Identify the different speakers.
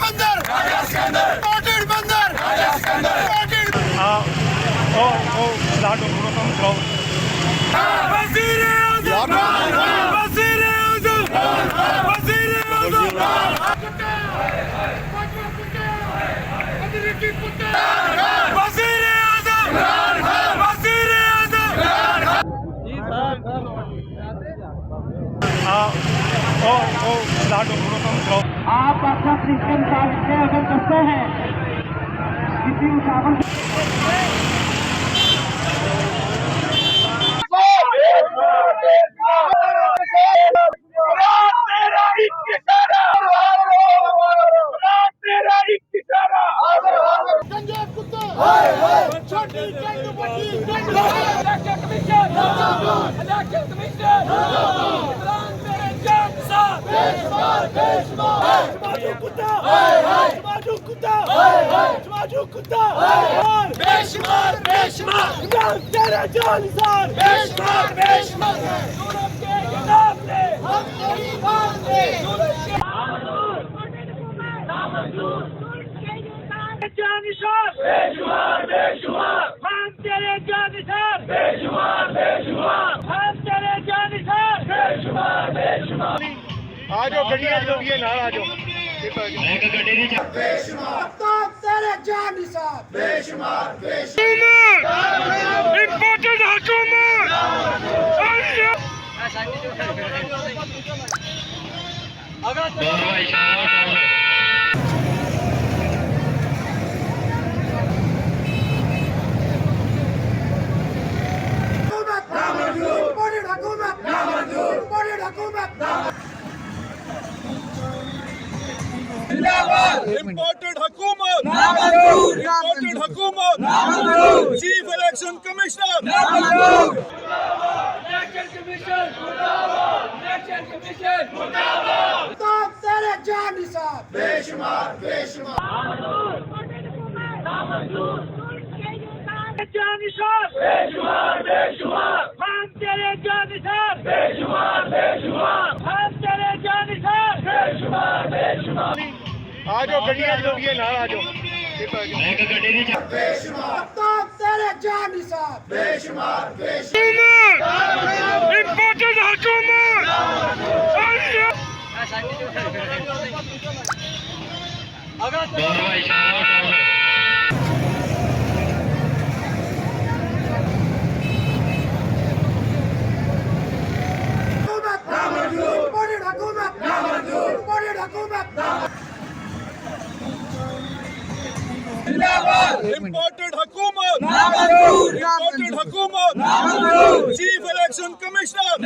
Speaker 1: बंदर स्पॉटेड बंदर स्पॉटेड वज़ीर आज़म वज़ीर आज़म वज़ीर आज़म वज़ीर आज़म वज़ीर आज़म
Speaker 2: आप अपना सिस्टम साथ से अगर करते हैं किसी मुसाफिर
Speaker 1: बेशुमार बेशुमार तेरे जानिसार बेशुमार बेशुमार सूरत के खिलाफ ले हम तेरी बात ले जानिसार बेशुमार बेशुमार हम तेरे जानिसार बेशुमार बेशुमार हम तेरे जानिसार बेशुमार बेशुमार
Speaker 3: आ जाओ गड्डियां जो भी है ना आ जाओ
Speaker 1: बेशुमार तेरे जानिसार बेशुमार बेशुमार
Speaker 3: इम्पोर्टेड हुकूमत
Speaker 1: Imported hukumat imported hukumat chief election commissioner election commission election commission tere janisar beshumar beshumar janisar beshumar beshumar hum tere janisar beshumar beshumar hum tere janisar beshumar beshumar
Speaker 3: आ जाओ गड्डियां जो भी है ना आ जाओ
Speaker 1: बेशुमार तेरे जानिसार बेशुमार बेशुमार
Speaker 3: इम्पोर्टेड हुकूमत
Speaker 1: Imported hukumat imported hukumat chief election commissioner